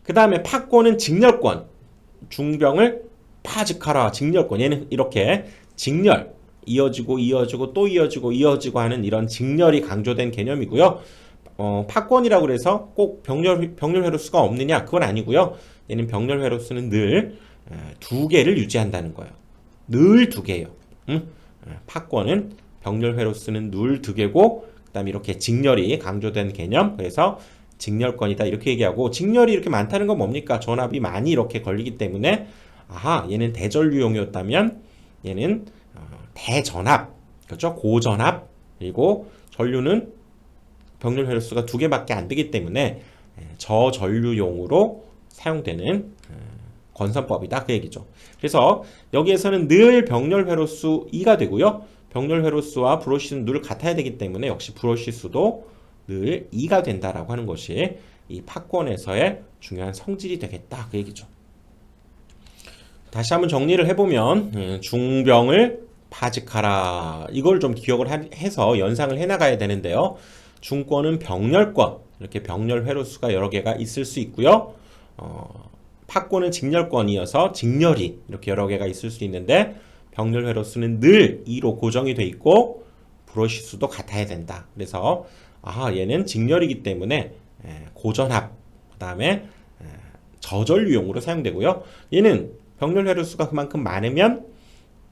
그 다음에 파권은 직렬권. 중병을 파직하라. 직렬권. 얘는 이렇게 직렬. 이어지고 이어지고 또 이어지고 이어지고 하는 이런 직렬이 강조된 개념이고요. 파권이라고 그래서 꼭 병렬 회로수가 없느냐? 그건 아니고요. 얘는 병렬 회로수는 늘 두 개를 유지한다는 거예요. 늘 두 개예요. 파권은 병렬 회로수는 늘 두 개고, 그다음에 이렇게 직렬이 강조된 개념. 그래서 직렬권이다 이렇게 얘기하고, 직렬이 이렇게 많다는 건 뭡니까? 전압이 많이 이렇게 걸리기 때문에 아하, 얘는 대전류용이었다면 얘는 대전압, 그렇죠? 고전압. 그리고 전류는 병렬 회로수가 두 개밖에 안 되기 때문에 저전류용으로 사용되는 건선법이다 그 얘기죠. 그래서 여기에서는 늘 병렬 회로수 2가 되고요. 병렬 회로수와 브로시수는 늘 같아야 되기 때문에 역시 브로시수도 늘 2가 된다라고 하는 것이 이 파권에서의 중요한 성질이 되겠다 그 얘기죠. 다시 한번 정리를 해보면 중병을 파직하라, 이걸 좀 기억을 해서 연상을 해나가야 되는데요. 중권은 병렬권, 이렇게 병렬 회로수가 여러 개가 있을 수 있고요. 파권은 직렬권이어서 직렬이 이렇게 여러 개가 있을 수 있는데, 병렬 회로수는 늘 2로 고정이 돼 있고 브로시수도 같아야 된다. 그래서 얘는 직렬이기 때문에 고전압, 그 다음에 저전류용으로 사용되고요. 얘는 병렬 회로수가 그만큼 많으면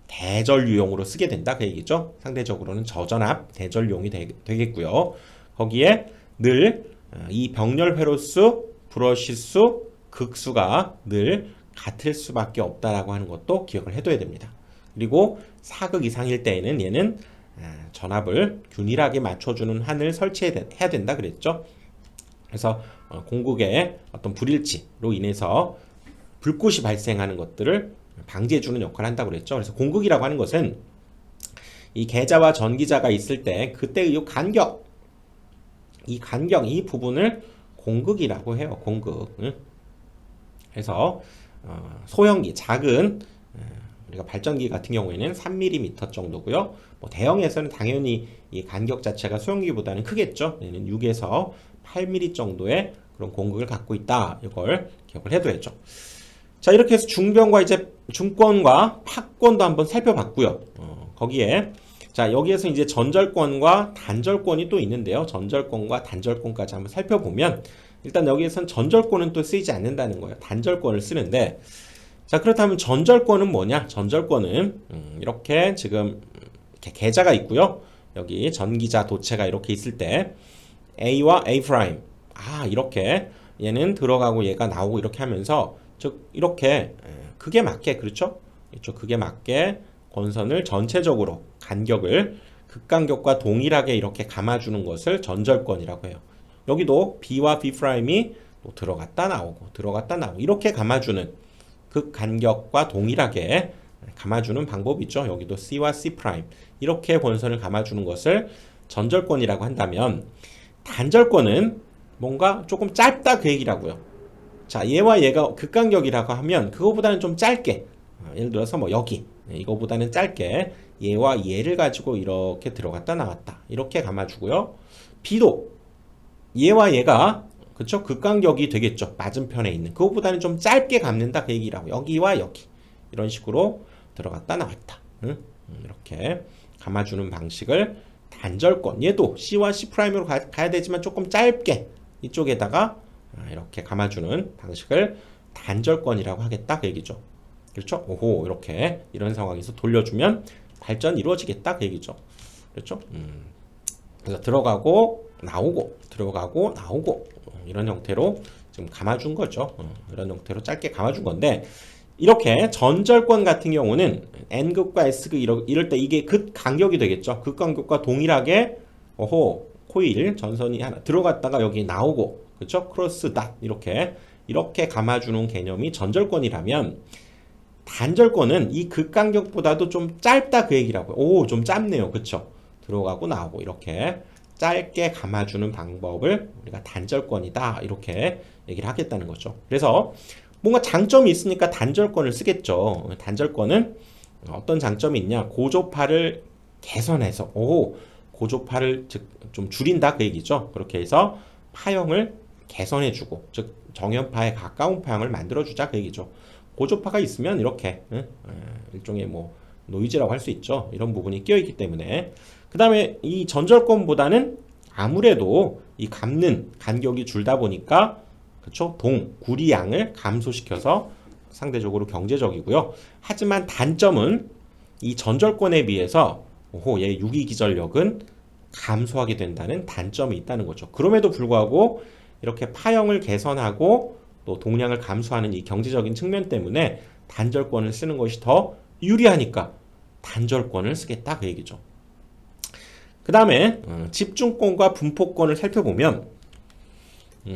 대전류용으로 쓰게 된다 그 얘기죠. 상대적으로는 저전압, 대전류용이 되겠고요. 거기에 늘 이 병렬 회로수, 브러시수, 극수가 늘 같을 수밖에 없다라고 하는 것도 기억을 해둬야 됩니다. 그리고 4극 이상일 때에는 얘는 전압을 균일하게 맞춰주는 한을 설치해야 된다 그랬죠. 그래서 공극의 어떤 불일치로 인해서 불꽃이 발생하는 것들을 방지해주는 역할을 한다고 그랬죠. 그래서 공극이라고 하는 것은 이 계자와 전기자가 있을 때 그때의 이 간격, 이 부분을 공극이라고 해요. 공극. 그래서 소형기, 작은 우리가 발전기 같은 경우에는 3mm 정도고요. 뭐 대형에서는 당연히 이 간격 자체가 소형기보다는 크겠죠. 얘는 6에서 8mm 정도의 그런 공극을 갖고 있다. 이걸 기억을 해둬야죠. 자, 이렇게 해서 중병과 이제 중권과 파권도 한번 살펴봤고요. 거기에 자, 여기에서 이제 전절권과 단절권이 또 있는데요. 전절권과 단절권까지 한번 살펴보면, 일단 여기에선 전절권은 또 쓰이지 않는다는 거예요. 단절권을 쓰는데, 자, 그렇다면 전절권은 뭐냐? 전절권은 이렇게 지금 이렇게 계자가 있고요. 여기 전기자 도체가 이렇게 있을 때 A와 A', 이렇게 얘는 들어가고 얘가 나오고 이렇게 하면서, 즉 이렇게 극에 맞게, 그렇죠? 극에 맞게 권선을 전체적으로 간격을 극간격과 동일하게 이렇게 감아주는 것을 전절권이라고 해요. 여기도 B와 B'이 또 들어갔다 나오고 들어갔다 나오고 이렇게 감아주는, 극간격과 동일하게 감아주는 방법이 있죠. 여기도 C와 C' 이렇게 권선을 감아주는 것을 전절권이라고 한다면, 단절권은 뭔가 조금 짧다 그 얘기라고요. 자, 얘와 얘가 극간격이라고 하면 그거보다는 좀 짧게, 예를 들어서 뭐 여기 이거보다는 짧게 얘와 얘를 가지고 이렇게 들어갔다 나왔다 이렇게 감아주고요. B도 얘와 얘가, 그쵸, 극간격이 되겠죠. 맞은편에 있는 그거보다는 좀 짧게 감는다 그 얘기라고. 여기와 여기 이런 식으로 들어갔다 나왔다, 이렇게 감아주는 방식을 단절권, 얘도 C와 C'으로 가야 되지만 조금 짧게 이쪽에다가 이렇게 감아주는 방식을 단절권이라고 하겠다 그 얘기죠. 그렇죠? 오호, 이렇게 이런 상황에서 돌려주면 발전이 이루어지겠다 그 얘기죠. 그렇죠? 그래서 들어가고 나오고 들어가고 나오고 이런 형태로 지금 감아준 거죠. 이런 형태로 짧게 감아준 건데, 이렇게 전절권 같은 경우는 N극과 S극 이럴 때 이게 극간격이 되겠죠. 극간격과 동일하게 코일 전선이 하나 들어갔다가 여기 나오고, 그렇죠? 크로스 닷 이렇게 감아주는 개념이 전절권이라면, 단절권은 이 극간격보다도 좀 짧다 그 얘기라고요. 좀 짧네요. 그쵸? 들어가고 나오고 이렇게 짧게 감아주는 방법을 우리가 단절권이다 이렇게 얘기를 하겠다는 거죠. 그래서 뭔가 장점이 있으니까 단절권을 쓰겠죠. 단절권은 어떤 장점이 있냐? 고조파를 개선해서 고조파를 좀 줄인다 그 얘기죠. 그렇게 해서 파형을 개선해주고, 즉 정연파에 가까운 파형을 만들어주자 그 얘기죠. 고조파가 있으면 이렇게 일종의 뭐 노이즈라고 할 수 있죠. 이런 부분이 끼어있기 때문에. 그 다음에 이 전절권보다는 아무래도 이 감는 간격이 줄다 보니까 그쵸? 구리양을 감소시켜서 상대적으로 경제적이고요. 하지만 단점은 이 전절권에 비해서 얘 유기기전력은 감소하게 된다는 단점이 있다는 거죠. 그럼에도 불구하고 이렇게 파형을 개선하고 또 동량을 감소하는 이 경제적인 측면 때문에 단절권을 쓰는 것이 더 유리하니까 단절권을 쓰겠다 그 얘기죠. 그 다음에 집중권과 분포권을 살펴보면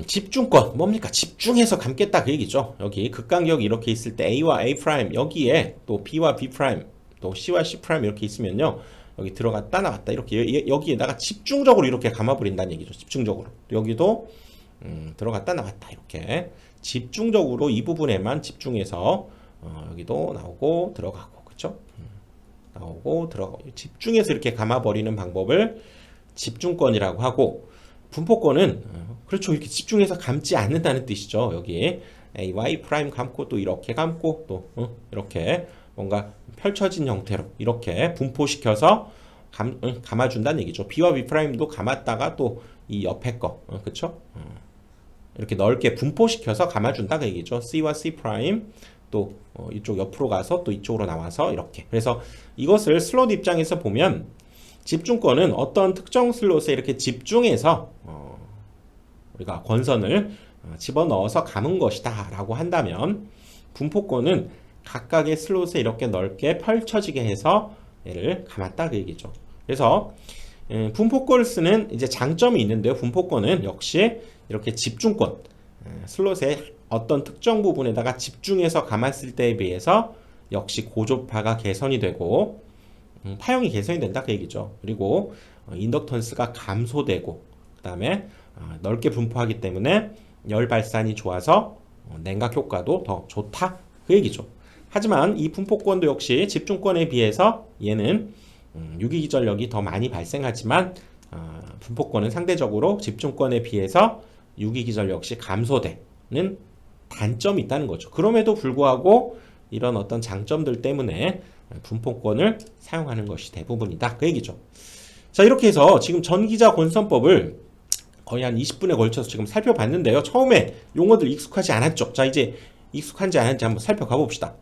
집중권 뭡니까? 집중해서 감겠다 그 얘기죠. 여기 극간격이 이렇게 있을 때 A와 A' 여기에 또 B와 B' 또 C와 C' 이렇게 있으면요. 여기 들어갔다 나왔다 이렇게 여기에다가 집중적으로 이렇게 감아버린다는 얘기죠. 집중적으로. 여기도 들어갔다 나왔다 이렇게 집중적으로 이 부분에만 집중해서 여기도 나오고 들어가고 그쵸? 나오고 들어가고 집중해서 이렇게 감아버리는 방법을 집중권이라고 하고 분포권은 그렇죠. 이렇게 집중해서 감지 않는다는 뜻이죠. 여기 A, Y 프라임 감고 또 이렇게 감고 또 이렇게 뭔가 펼쳐진 형태로 이렇게 분포시켜서 감아준다는 얘기죠. B와 B 프라임도 감았다가 또 이 옆에 거 그쵸? 이렇게 넓게 분포시켜서 감아준다 그 얘기죠. C와 C 프라임 또 이쪽 옆으로 가서 또 이쪽으로 나와서 이렇게. 그래서 이것을 슬롯 입장에서 보면 집중권은 어떤 특정 슬롯에 이렇게 집중해서 우리가 권선을 집어넣어서 감은 것이다 라고 한다면 분포권은 각각의 슬롯에 이렇게 넓게 펼쳐지게 해서 얘를 감았다 그 얘기죠. 그래서 분포권을 쓰는 이제 장점이 있는데요. 분포권은 역시 이렇게 집중권 슬롯의 어떤 특정 부분에다가 집중해서 감았을 때에 비해서 역시 고조파가 개선이 되고 파형이 개선이 된다 그 얘기죠. 그리고 인덕턴스가 감소되고 그 다음에 넓게 분포하기 때문에 열 발산이 좋아서 냉각 효과도 더 좋다 그 얘기죠. 하지만 이 분포권도 역시 집중권에 비해서 얘는 유기기전력이 더 많이 발생하지만 분포권은 상대적으로 집중권에 비해서 유기기전력 역시 감소되는 단점이 있다는 거죠. 그럼에도 불구하고 이런 어떤 장점들 때문에 분포권을 사용하는 것이 대부분이다 그 얘기죠. 자 이렇게 해서 지금 전기자 권선법을 거의 한 20분에 걸쳐서 지금 살펴봤는데요. 처음에 용어들 익숙하지 않았죠. 자 이제 익숙한지 않은지 한번 살펴가 봅시다.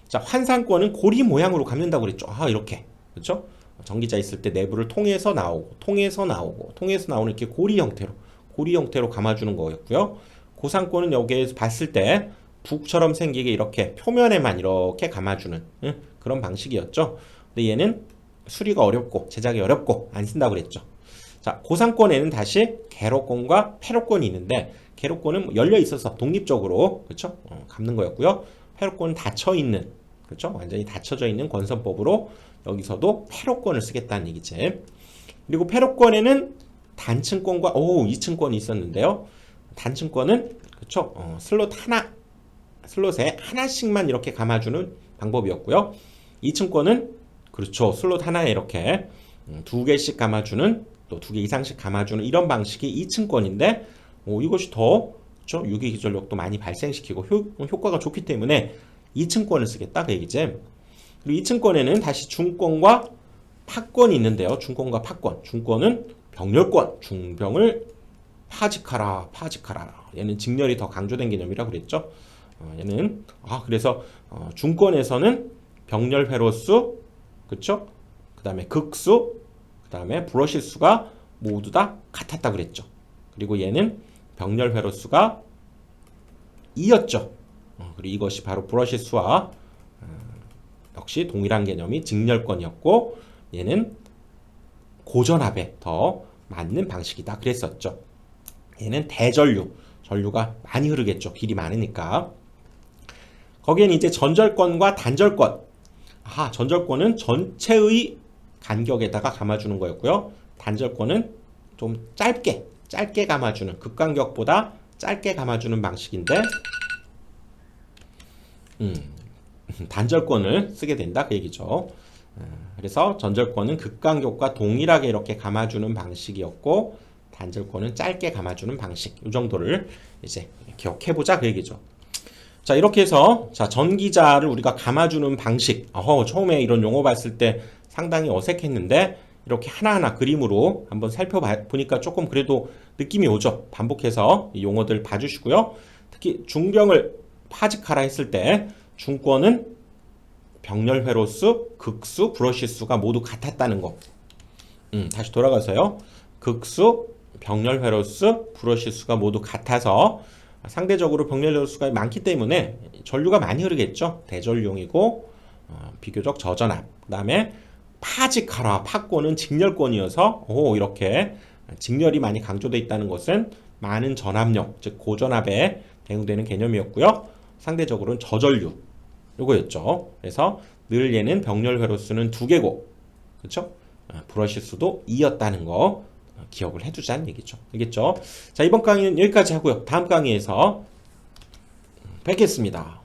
자 환상권은 고리 모양으로 감는다고 그랬죠. 이렇게 그렇죠? 전기자 있을 때 내부를 통해서 나오는 이렇게 고리 형태로 감아주는 거였고요. 고상권은 여기에서 봤을 때 북처럼 생기게 이렇게 표면에만 이렇게 감아주는 그런 방식이었죠. 근데 얘는 수리가 어렵고 제작이 어렵고 안 쓴다고 그랬죠. 자 고상권에는 다시 개로권과 패로권이 있는데 개로권은 열려 있어서 독립적으로 그렇죠? 감는 거였고요. 패로권은 닫혀 있는 그렇죠? 완전히 닫혀져 있는 권선법으로 여기서도 패로권을 쓰겠다는 얘기지. 그리고 패로권에는 단층권과 2층권이 있었는데요. 단층권은 그렇죠? 슬롯에 하나씩만 이렇게 감아주는 방법이었고요. 2층권은 그렇죠. 슬롯 하나에 이렇게 두 개씩 감아주는 또 두 개 이상씩 감아주는 이런 방식이 2층권인데 이것이 더 그렇죠? 유기기전력도 많이 발생시키고 효과가 좋기 때문에 2층권을 쓰겠다 그 얘기지. 그리고 2층권에는 다시 중권과 파권이 있는데요. 중권과 파권. 중권은 병렬권, 중병을 파직하라. 얘는 직렬이 더 강조된 개념이라고 그랬죠. 얘는 그래서 중권에서는 병렬 회로수, 그렇죠? 그다음에 극수, 그다음에 브러실 수가 모두 다 같았다고 그랬죠. 그리고 얘는 병렬 회로수가 2였죠. 그리고 이것이 바로 브러실 수와 역시 동일한 개념이 직렬권이었고 얘는 고전압에 더 맞는 방식이다 그랬었죠. 얘는 전류가 많이 흐르겠죠. 길이 많으니까. 거기에는 이제 전절권과 단절권. 전절권은 전체의 간격에다가 감아주는 거였고요. 단절권은 좀 짧게 감아주는 극간격보다 짧게 감아주는 방식인데 단절권을 쓰게 된다 그 얘기죠. 그래서 전절권은 극간격과 동일하게 이렇게 감아주는 방식이었고 단절권은 짧게 감아주는 방식. 이 정도를 이제 기억해보자 그 얘기죠. 자, 이렇게 해서 자, 전기자를 우리가 감아주는 방식. 처음에 이런 용어 봤을 때 상당히 어색했는데 이렇게 하나하나 그림으로 한번 살펴보니까 조금 그래도 느낌이 오죠. 반복해서 이 용어들 봐주시고요. 특히 중병을 파직하라 했을 때 중권은 병렬 회로수, 극수, 브러쉬 수가 모두 같았다는 거. 다시 돌아가서요. 극수, 병렬 회로수, 브러쉬 수가 모두 같아서 상대적으로 병렬 회로수가 많기 때문에 전류가 많이 흐르겠죠. 대전류용이고 비교적 저전압. 그다음에 파직하라, 파권은 직렬권이어서 이렇게 직렬이 많이 강조되어 있다는 것은 많은 전압력, 즉 고전압에 대응되는 개념이었고요. 상대적으로는 저전류 요거였죠. 그래서 늘 얘는 병렬 회로수는 2개고 그렇죠? 브러쉬 수도 2였다는 거 기억을 해두자는 얘기죠. 알겠죠? 자, 이번 강의는 여기까지 하고요. 다음 강의에서 뵙겠습니다.